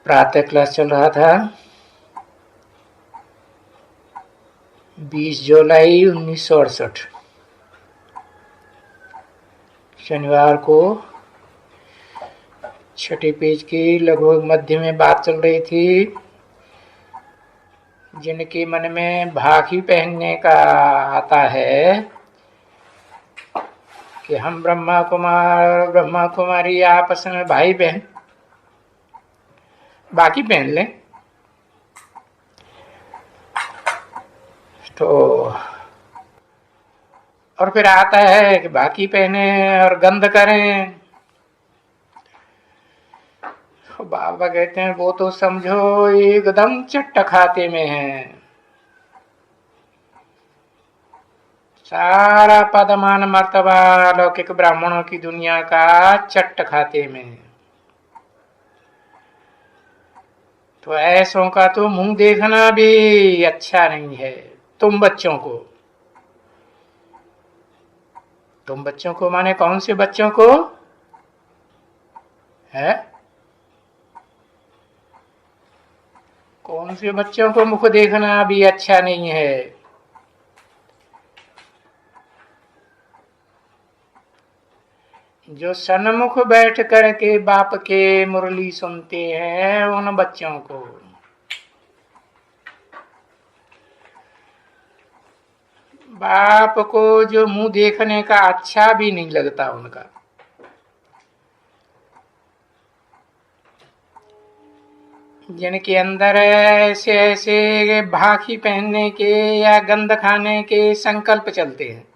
प्रातः क्लास चल रहा था। 20 जुलाई 1968 शनिवार को छठे पेज की लगभग मध्य में बात चल रही थी। जिनके मन में भाखी पहनने का आता है कि हम ब्रह्मा कुमारी आपस में भाई बहन बाकी पहन लें, तो और फिर आता है कि बाकी पहने और गंध करें। तो बाबा कहते हैं वो तो समझो एकदम चट्ट खाते में है। सारा पदमान मर्तबा लौकिक ब्राह्मणों की दुनिया का चट्ट खाते में है। तो ऐसों का तो मुंह देखना भी अच्छा नहीं है। तुम बच्चों को माने कौन से बच्चों को है? कौन से बच्चों को मुख देखना भी अच्छा नहीं है? जो सन्मुख बैठ करके बाप के मुरली सुनते हैं उन बच्चों को। बाप को जो मुंह देखने का अच्छा भी नहीं लगता उनका। जिनके अंदर ऐसे ऐसे भाखी पहनने के या गंध खाने के संकल्प चलते हैं,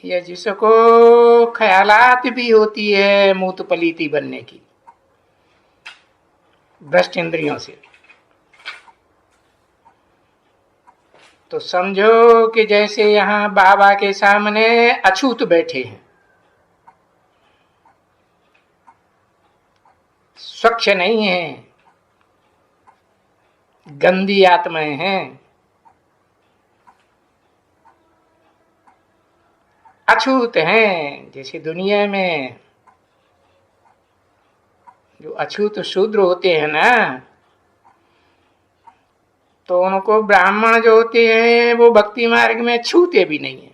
या जिसको ख्यालात भी होती है मूत पलीती बनने की भ्रष्ट इंद्रियों से, तो समझो कि जैसे यहाँ बाबा के सामने अछूत बैठे हैं, स्वच्छ नहीं है, गंदी आत्माएं हैं, अछूत हैं। जैसे दुनिया में जो अछूत शूद्र होते हैं ना, तो उनको ब्राह्मण जो होते हैं वो भक्ति मार्ग में छूते भी नहीं है।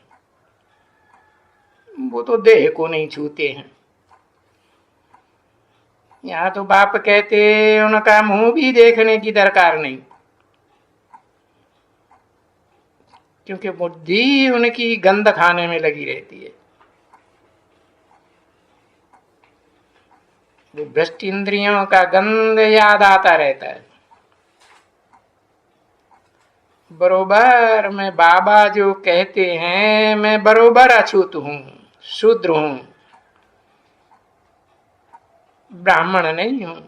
वो तो देह को नहीं छूते हैं। यहाँ तो बाप कहते उनका मुंह भी देखने की दरकार नहीं, क्योंकि बुद्धि उनकी गंध खाने में लगी रहती है। वो भ्रष्ट इंद्रियों का गंध याद आता रहता है। बरोबर मैं बाबा जो कहते हैं मैं बरोबर अछूत हूं, शूद्र हूं, ब्राह्मण नहीं हूं।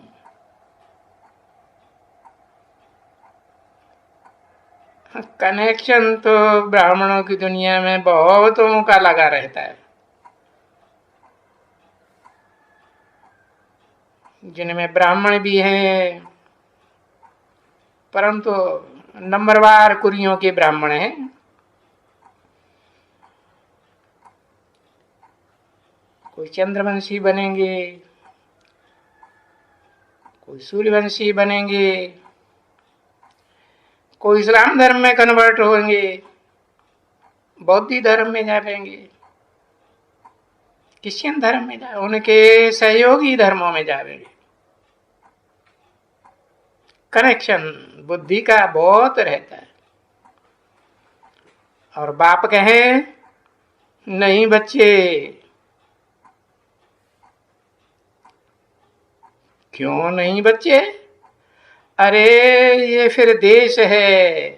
कनेक्शन तो ब्राह्मणों की दुनिया में बहुतों का लगा रहता है, जिनमें ब्राह्मण भी हैं, परंतु नंबरवार कुरियों के ब्राह्मण हैं। कोई चंद्रवंशी बनेंगे, कोई सूर्यवंशी बनेंगे, कोई इस्लाम धर्म में कन्वर्ट होंगे, बौद्ध धर्म में जाएंगे, क्रिश्चियन धर्म में जाए, उनके सहयोगी धर्मों में जाएंगे। कनेक्शन बुद्धि का बहुत रहता है। और बाप कहे नहीं बच्चे, क्यों नहीं बच्चे? अरे ये फिर देश है।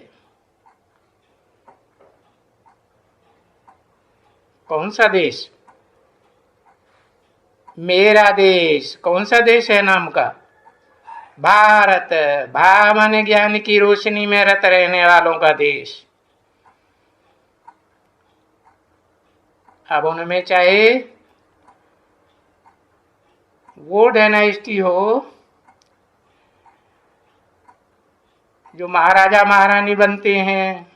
कौन सा देश? मेरा देश। कौन सा देश है नाम का? भारत। भा माने ज्ञान की रोशनी में रत रहने वालों का देश। अब उनमें चाहे वो डायनेस्टी हो जो महाराजा महारानी बनते हैं,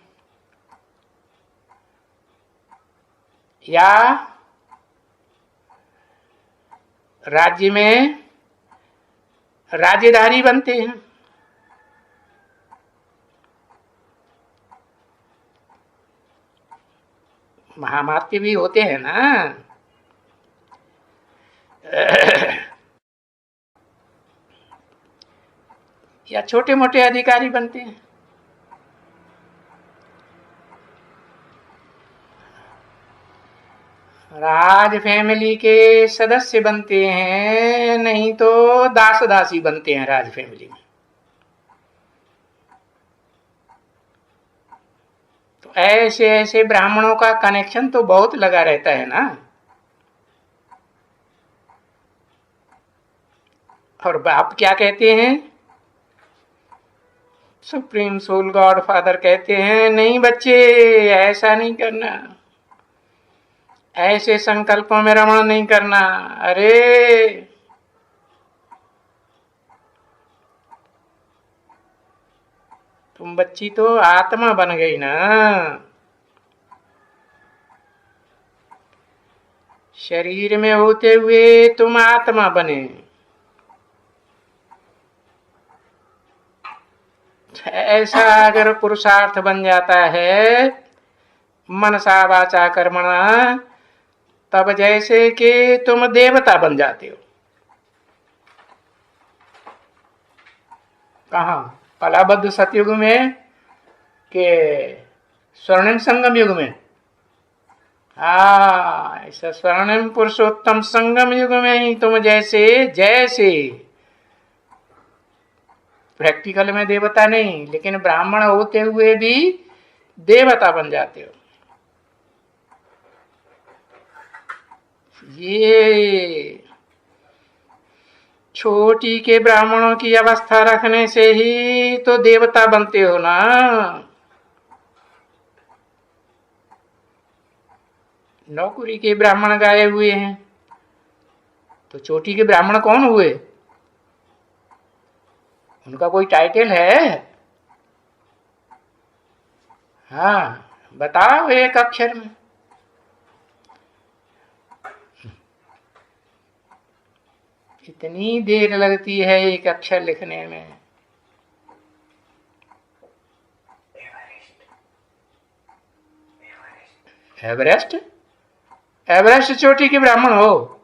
या राज्य में राज्यधारी बनते हैं। महामात्य भी होते हैं ना। या छोटे मोटे अधिकारी बनते हैं। राज फैमिली के सदस्य बनते हैं, नहीं तो दास दासी बनते हैं राज फैमिली में। तो ऐसे ऐसे ब्राह्मणों का कनेक्शन तो बहुत लगा रहता है ना। और बाप क्या कहते हैं? सुप्रीम सोल गॉड फादर कहते हैं, नहीं बच्चे, ऐसा नहीं करना, ऐसे संकल्पों में रमण नहीं करना। अरे तुम बच्ची तो आत्मा बन गई ना। शरीर में होते हुए तुम आत्मा बने। ऐसा अगर पुरुषार्थ बन जाता है मनसा वाचा कर्मणा, तब जैसे कि तुम देवता बन जाते हो। कहाँ? कलाबद्ध सतयुग में के स्वर्णिम संगम युग में? ऐसा स्वर्णिम पुरुषोत्तम संगम युग में ही तुम जैसे जैसे प्रैक्टिकल में देवता नहीं, लेकिन ब्राह्मण होते हुए भी देवता बन जाते हो। ये छोटी के ब्राह्मणों की अवस्था रखने से ही तो देवता बनते हो ना। नौकरी के ब्राह्मण गाए हुए हैं, तो चोटी के ब्राह्मण कौन हुए? उनका कोई टाइटल है? हाँ, बताओ एक अक्षर में। इतनी देर लगती है एक अक्षर लिखने में। एवरेस्ट? एवरेस्ट चोटी के ब्राह्मण हो?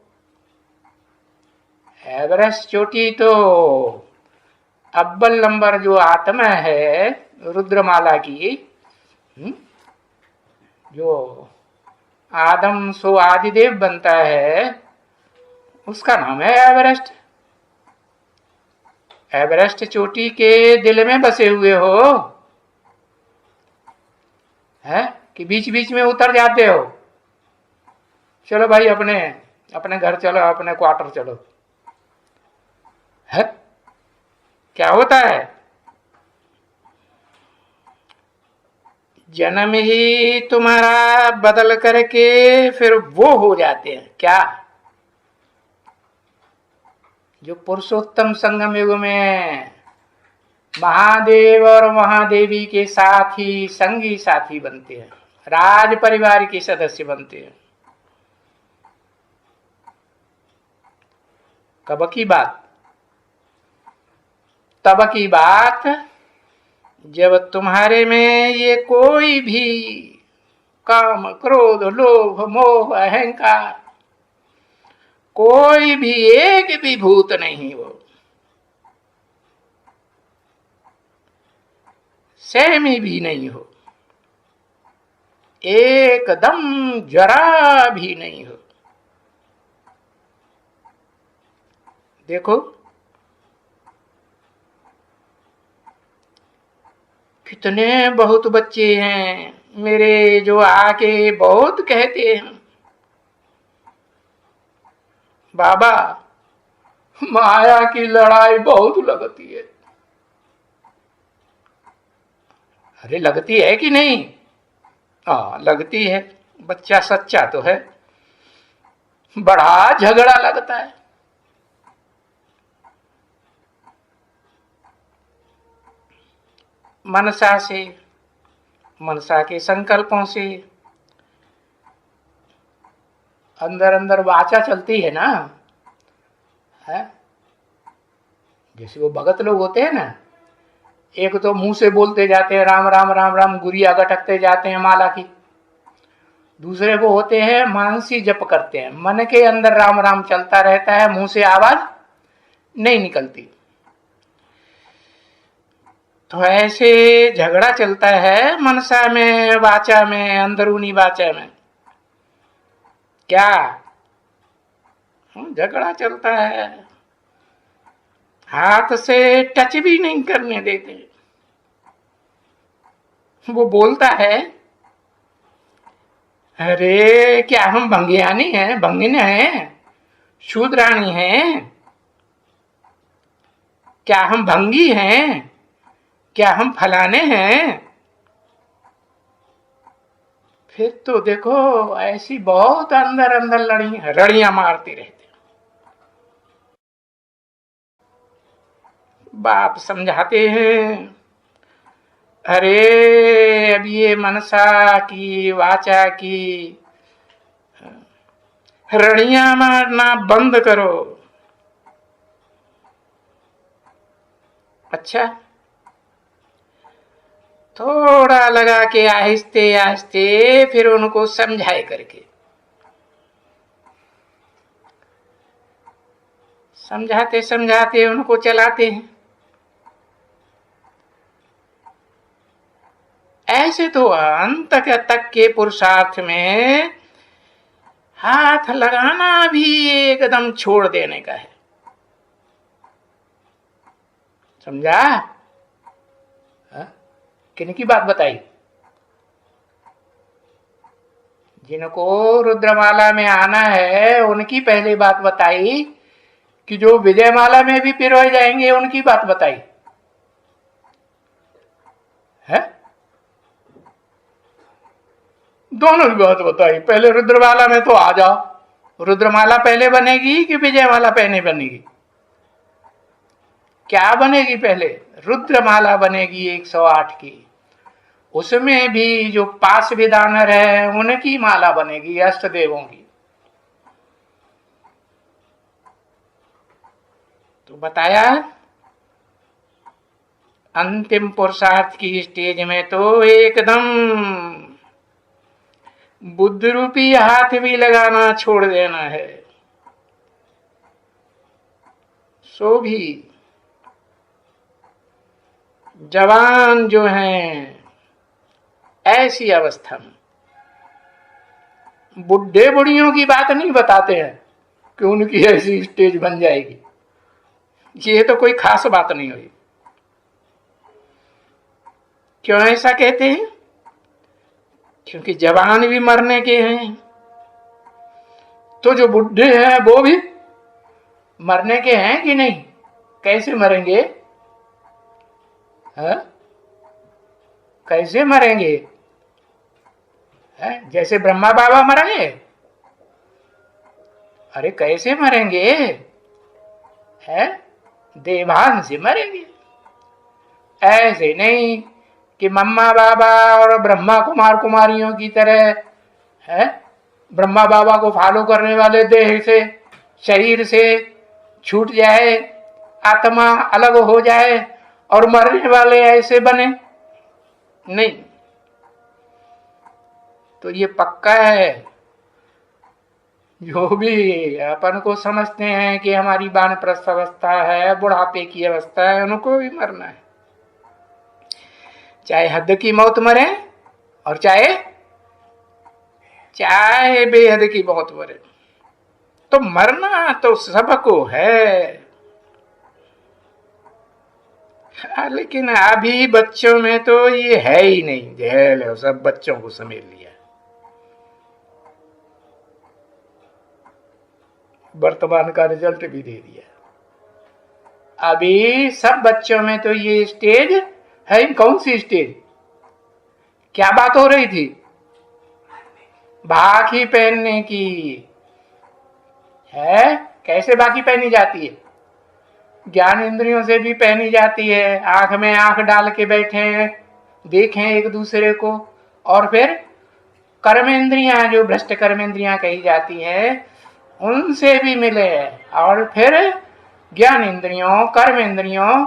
एवरेस्ट चोटी तो अव्वल नंबर जो आत्मा है रुद्रमाला की, जो आदम सो आदिदेव बनता है, उसका नाम है एवरेस्ट। एवरेस्ट चोटी के दिल में बसे हुए हो, है कि बीच बीच में उतर जाते हो? चलो भाई, अपने अपने घर चलो, अपने क्वार्टर चलो। है क्या होता है? जन्म ही तुम्हारा बदल करके फिर वो हो जाते हैं क्या? जो पुरुषोत्तम संगम युग में महादेव और महादेवी के साथी संगी साथी बनते हैं, राज परिवार के सदस्य बनते हैं। कब की बात? तब की बात जब तुम्हारे में ये कोई भी काम, क्रोध, लोभ, मोह, अहंकार, कोई भी एक भी भूत नहीं हो, सेमी भी नहीं हो, एकदम जरा भी नहीं हो। देखो कितने बहुत बच्चे हैं मेरे जो आके बहुत कहते हैं, बाबा माया की लड़ाई बहुत लगती है। अरे लगती है कि नहीं? लगती है। बच्चा सच्चा तो है, बड़ा झगड़ा लगता है। मनसा से, मनसा के संकल्पों से अंदर अंदर वाचा चलती है ना। है। जैसे वो भगत लोग होते हैं ना, एक तो मुंह से बोलते जाते हैं राम राम राम राम, गुरिया गटकते जाते हैं माला की। दूसरे को होते हैं मानसी जप करते हैं, मन के अंदर राम राम चलता रहता है, मुंह से आवाज नहीं निकलती। तो ऐसे झगड़ा चलता है मनसा में, वाचा में, अंदरूनी वाचा में। क्या झगड़ा चलता है, हाथ से टच भी नहीं करने देते। वो बोलता है, अरे क्या हम भंगियानी हैं, भंगिन हैं, शूद्राणी हैं? क्या हम भंगी हैं? क्या हम फलाने हैं? फिर तो देखो ऐसी बहुत अंदर अंदर रड़ियां मारती रहते। बाप समझाते हैं, अरे अब ये मनसा की वाचा की रड़ियां मारना बंद करो। अच्छा, थोड़ा लगा के आहिस्ते आहिस्ते फिर उनको समझाए करके, समझाते समझाते उनको चलाते हैं। ऐसे तो अंत तक के पुरुषार्थ में हाथ लगाना भी एकदम छोड़ देने का है। समझा? किनकी बात बताई? जिनको रुद्रमाला में आना है उनकी पहले बात बताई, कि जो विजयमाला में भी पिरोए जाएंगे उनकी बात बताई है? दोनों की बात बताई। पहले रुद्रमाला में तो आ जाओ। रुद्रमाला पहले बनेगी कि विजयमाला पहले बनेगी? क्या बनेगी पहले? रुद्रमाला बनेगी 108 की। उसमें भी जो पास विदानर है उनकी माला बनेगी, अष्टदेवों की। तो बताया अंतिम पुरुषार्थ की स्टेज में तो एकदम बुद्ध रूपी हाथ भी लगाना छोड़ देना है। सो भी जवान जो हैं ऐसी अवस्था में बुढ़े बुढ़ियों की बात नहीं बताते हैं कि उनकी ऐसी स्टेज बन जाएगी। ये तो कोई खास बात नहीं हुई। क्यों ऐसा कहते हैं? क्योंकि जवान भी मरने के हैं, तो जो बुढ़े हैं वो भी मरने के हैं कि नहीं? कैसे मरेंगे? है? कैसे मरेंगे? है? जैसे ब्रह्मा बाबा मरेंगे? अरे कैसे मरेंगे? है? देवान से मरेंगे। ऐसे नहीं कि मम्मा बाबा और ब्रह्मा कुमार कुमारियों की तरह है, ब्रह्मा बाबा को फॉलो करने वाले देह से, शरीर से छूट जाए, आत्मा अलग हो जाए और मरने वाले ऐसे बने। नहीं, तो ये पक्का है। जो भी अपन को समझते हैं कि हमारी वानप्रस्थ अवस्था है, बुढ़ापे की अवस्था है, उनको भी मरना है। चाहे हद की मौत मरे और चाहे बेहद की मौत मरे, तो मरना तो सबको है। लेकिन अभी बच्चों में तो ये है ही नहीं। जेल है, सब बच्चों को समेट लिया। वर्तमान का रिजल्ट भी दे दिया। अभी सब बच्चों में तो ये स्टेज है। कौन सी स्टेज? क्या बात हो रही थी? बाकी पहनने की है। कैसे बाकी पहनी जाती है? ज्ञान इंद्रियों से भी पहनी जाती है। आंख में आंख डाल के बैठे, देखें एक दूसरे को, और फिर कर्मेंद्रियां, जो भ्रष्ट कर्मेंद्रियां कही जाती हैं, उनसे भी मिले, और फिर ज्ञान इंद्रियों, कर्म इंद्रियों,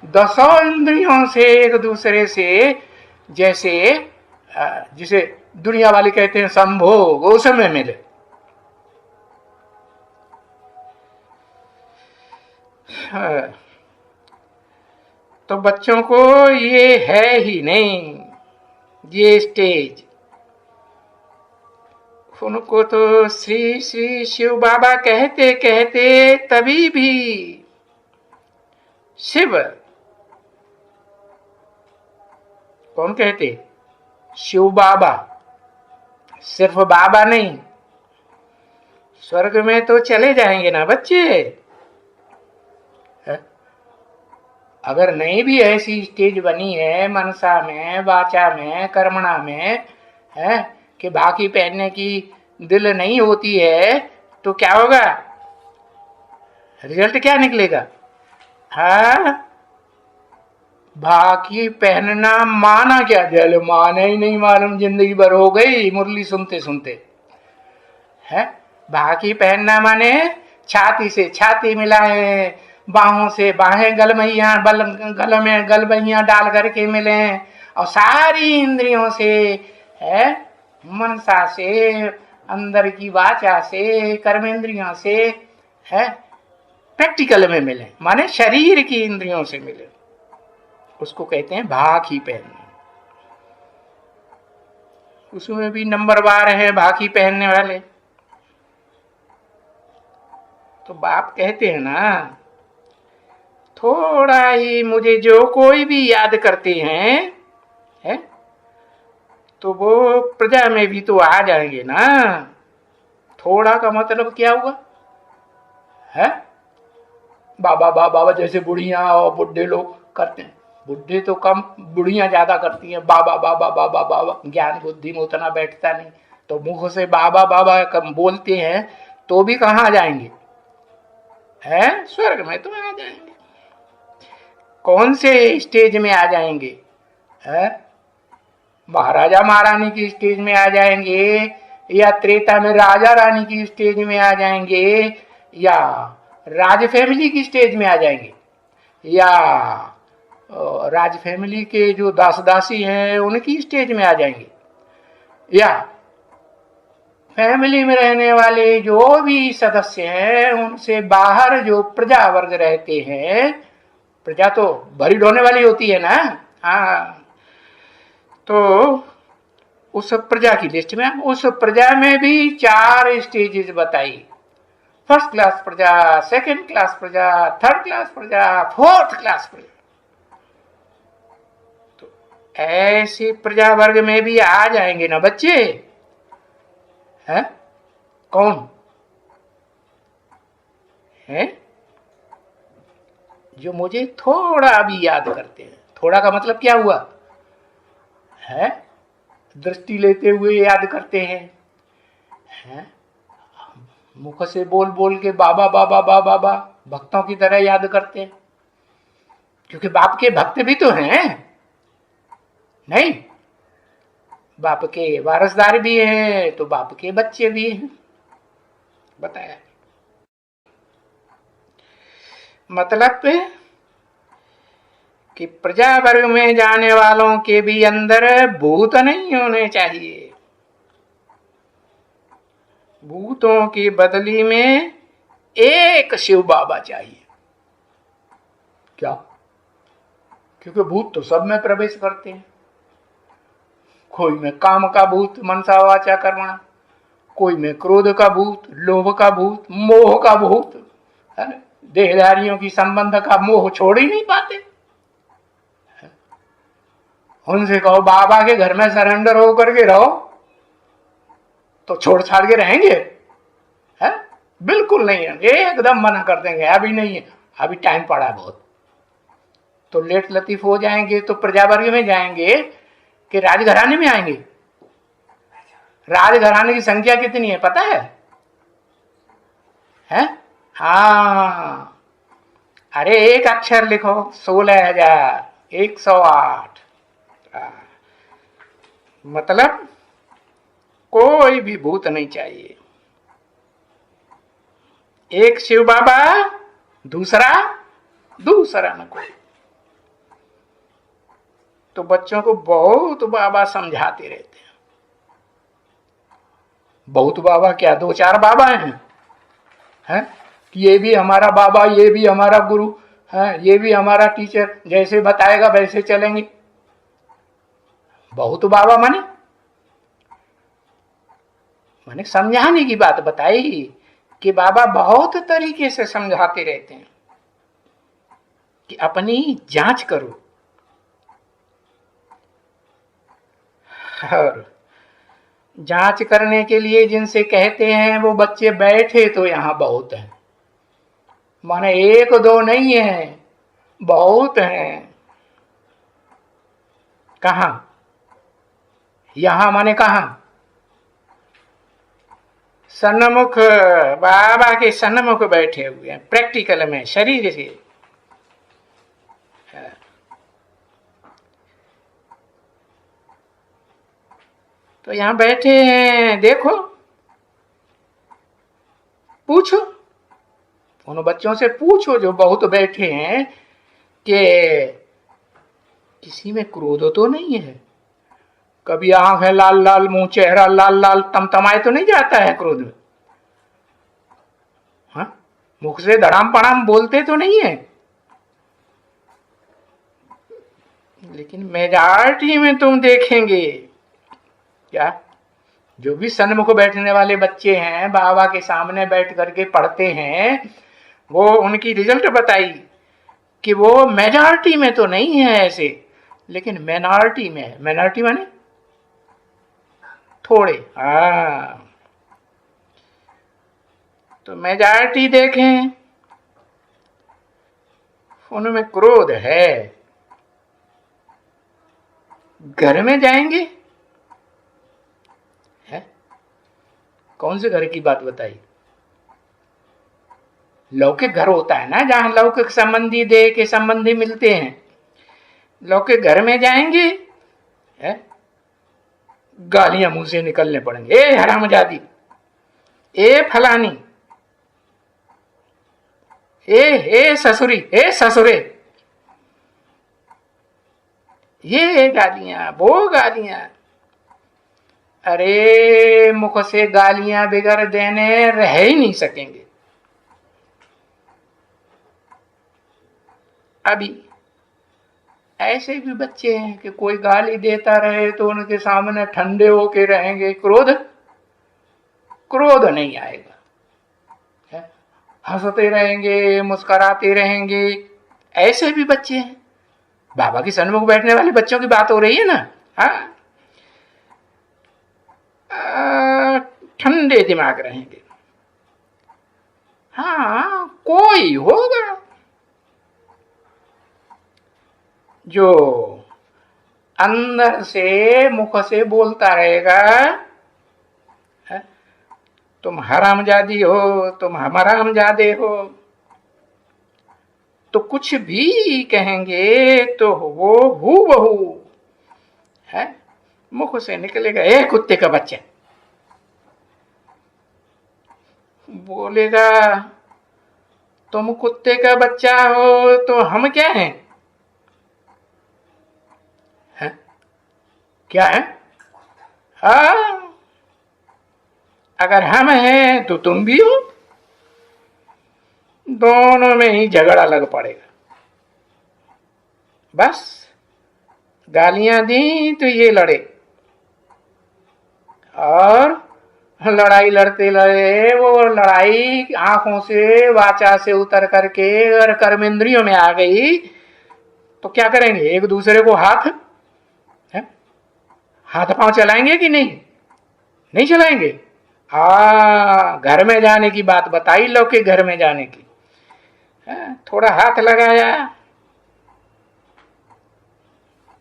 10 इंद्रियों से एक दूसरे से जैसे जिसे दुनिया वाले कहते हैं संभोग, उसमें मिले। तो बच्चों को ये है ही नहीं ये स्टेज। उनको तो श्री श्री शिव बाबा कहते कहते तभी भी शिव कौन कहते? शिव बाबा, सिर्फ बाबा नहीं। स्वर्ग में तो चले जाएंगे ना बच्चे। अगर नहीं भी ऐसी स्टेज बनी है मनसा में, वाचा में, कर्मणा में, है कि बाकी पहनने की दिल नहीं होती है, तो क्या होगा? रिजल्ट क्या निकलेगा? हाँ, बाकी पहनना माना क्या? जल माना ही नहीं मालूम, जिंदगी भर हो गई मुरली सुनते सुनते। है बाकी पहनना माने छाती से छाती मिलाए, बाहों से बाहें गलमैया गल में गलमैया डाल करके मिले, और सारी इंद्रियों से है, मनसा से, अंदर की वाचा से, कर्मेंद्रियों से है, प्रैक्टिकल में मिले, माने शरीर की इंद्रियों से मिले। उसको कहते हैं भाखी पहनना। उसमें भी नंबरवार है भाखी पहनने वाले। तो बाप कहते हैं ना, थोड़ा ही मुझे जो कोई भी याद करते हैं है, तो वो प्रजा में भी तो आ जाएंगे ना। थोड़ा का मतलब क्या हुआ? है बाबा बाबा जैसे बुढ़िया और बुढ़े लोग करते हैं। बुढ़े तो कम, बुढ़िया ज्यादा करती हैं बाबा बाबा बाबा बाबा। ज्ञान बुद्धि में उतना बैठता नहीं, तो मुख से बाबा बाबा कम बोलते हैं, तो भी कहाँ जाएंगे? है स्वर्ग में तो आ जाएंगे। कौन से स्टेज में आ जाएंगे? है महाराजा महारानी की स्टेज में आ जाएंगे, या त्रेता में राजा रानी की स्टेज में आ जाएंगे, या राज फैमिली की स्टेज में आ जाएंगे, या राज फैमिली के जो दास दासी हैं उनकी स्टेज में आ जाएंगे, या फैमिली में रहने वाले जो भी सदस्य हैं उनसे बाहर जो प्रजा वर्ग रहते हैं। प्रजा तो भरी ढोने वाली होती है ना। हाँ, तो उस प्रजा की लिस्ट में, उस प्रजा में भी 4 स्टेजेस बताई। फर्स्ट क्लास प्रजा, सेकंड क्लास प्रजा, थर्ड क्लास प्रजा, फोर्थ क्लास प्रजा। तो ऐसे प्रजा वर्ग में भी आ जाएंगे ना बच्चे। है कौन है? जो मुझे थोड़ा भी याद करते हैं। थोड़ा का मतलब क्या हुआ? है दृष्टि लेते हुए याद करते हैं, मुख से बोल बोल के बाबा बाबा बाबा बाबा भक्तों की तरह याद करते हैं, क्योंकि बाप के भक्त भी तो हैं। नहीं, बाप के वारसदार भी हैं, तो बाप के बच्चे भी हैं। बताया मतलब कि प्रजा वर्ग में जाने वालों के भी अंदर भूत नहीं होने चाहिए। भूतों की बदली में एक शिव बाबा चाहिए। क्या? क्योंकि भूत तो सब में प्रवेश करते हैं। कोई में काम का भूत मनसा वाचा कर्मणा, कोई में क्रोध का भूत, लोभ का भूत, मोह का भूत, है ना? देहधारियों की संबंध का मोह छोड़ ही नहीं पाते। उनसे कहो बाबा के घर में सरेंडर होकर के रहो, तो छोड़ छाड़ के रहेंगे? है बिल्कुल नहीं है, एकदम मना कर देंगे, अभी नहीं है, अभी टाइम पड़ा है बहुत। तो लेट लतीफ हो जाएंगे तो प्रजा वर्ग में जाएंगे कि राजघराने में आएंगे? राजघराने की संख्या कितनी है पता है? हाँ, अरे एक अक्षर लिखो, 16,108। मतलब कोई भी भूत नहीं चाहिए। एक शिव बाबा दूसरा दूसरा न कोई। तो बच्चों को बहुत बाबा समझाते रहते हैं। बहुत बाबा क्या, दो चार बाबा हैं कि ये भी हमारा बाबा, ये भी हमारा गुरु है, ये भी हमारा टीचर, जैसे बताएगा वैसे चलेंगे। बहुत बाबा माने माने समझाने की बात बताई कि बाबा बहुत तरीके से समझाते रहते हैं कि अपनी जांच करो। और जांच करने के लिए जिनसे कहते हैं वो बच्चे बैठे तो यहां बहुत हैं, माने एक दो नहीं है, बहुत हैं। कहां? यहां माने कहां? सन्मुख, बाबा के सन्मुख बैठे हुए हैं, प्रैक्टिकल में शरीर से। तो यहां बैठे हैं, देखो, पूछो, उन बच्चों से पूछो जो बहुत बैठे हैं कि किसी में क्रोध तो नहीं है? कभी आंख है लाल लाल, मुंह चेहरा लाल लाल तमतमाए तो नहीं जाता है क्रोध में? हाँ, मुख से धड़ाम पड़ाम बोलते तो नहीं है? लेकिन मेजॉरिटी में तुम देखेंगे क्या, जो भी सन्मुख बैठने वाले बच्चे हैं, बाबा के सामने बैठ करके पढ़ते हैं, वो उनकी रिजल्ट बताई कि वो मेजॉरिटी में तो नहीं है ऐसे, लेकिन माइनॉरिटी में है। माइनॉरिटी माने थोड़े। हाँ, तो मेजॉरिटी देखें उनमें क्रोध है। घर में जाएंगे, है? कौन से घर की बात बताई? लौकिक घर होता है ना, जहां लौकिक संबंधी देह के संबंधी मिलते हैं। लौकिक घर में जाएंगे, है? गालियां मुंह से निकलने पड़ेंगे, ए हरामजादी, ए फलानी, ए ससुरी, ए ससुरे, ये गालियां, वो गालियां। अरे मुख से गालियां बिगड़ देने रह ही नहीं सकेंगे। अभी ऐसे भी बच्चे हैं कि कोई गाली देता रहे तो उनके सामने ठंडे होके रहेंगे, क्रोध क्रोध नहीं आएगा, हंसते रहेंगे, मुस्कुराते रहेंगे। ऐसे भी बच्चे हैं। बाबा के सन्मुख बैठने वाले बच्चों की बात हो रही है ना। हाँ, ठंडे दिमाग रहेंगे। हाँ, कोई होगा जो अंदर से मुख से बोलता रहेगा, है? तुम हरामजादी हो, तुम हरामजादे हो। तो कुछ भी कहेंगे तो वो हूबहू, है, मुख से निकलेगा, ए कुत्ते का बच्चा। बोलेगा तुम कुत्ते का बच्चा हो तो हम क्या हैं? है? क्या है? हाँ, अगर हम हैं तो तुम भी हो, दोनों में ही झगड़ा लग पड़ेगा। बस गालियां दी तो ये लड़े, और लड़ाई लड़ते लड़े वो लड़ाई आंखों से, वाचा से उतर करके अगर कर्मेंद्रियों में आ गई तो क्या करेंगे? एक दूसरे को हाथ पांव चलाएंगे कि नहीं? नहीं चलाएंगे। घर में जाने की बात बताई, लौकिक घर में जाने की। थोड़ा हाथ लगाया,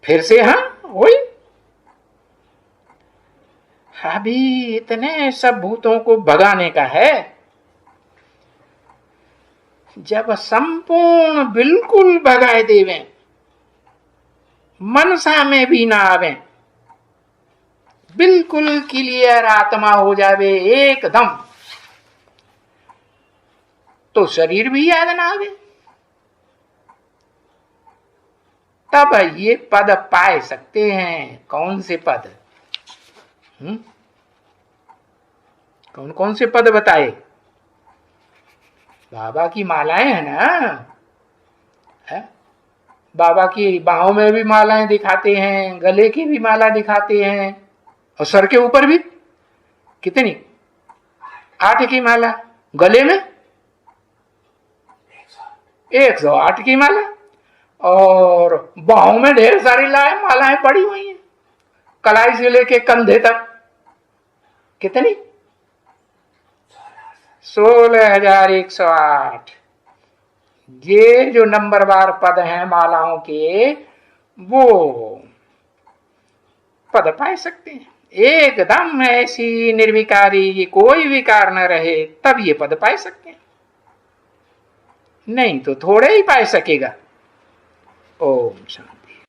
फिर से हाँ वही। अभी इतने सब भूतों को भगाने का है। जब संपूर्ण बिल्कुल भगाए देवे, मनसा में भी ना आवे, बिल्कुल क्लियर आत्मा हो जावे एकदम, तो शरीर भी याद ना आवे। तब ये पद पाए सकते हैं। कौन से पद? कौन कौन से पद बताए? बाबा की मालाएं है ना, है? बाबा की बाहों में भी मालाएं दिखाते हैं, गले की भी माला दिखाते हैं, और सर के ऊपर भी कितनी? 8 की माला। गले में 108 की माला, और बाहों में ढेर सारी मालाएं पड़ी हुई हैं, कलाई से लेके कंधे तक। कितनी? 16,108। ये जो नंबरवार पद हैं मालाओं के, वो पद पाए सकते हैं। एकदम ऐसी निर्विकारी, कोई विकार न रहे, तब ये पद पाए सकते हैं, नहीं तो थोड़े ही पाए सकेगा। ओम शांति।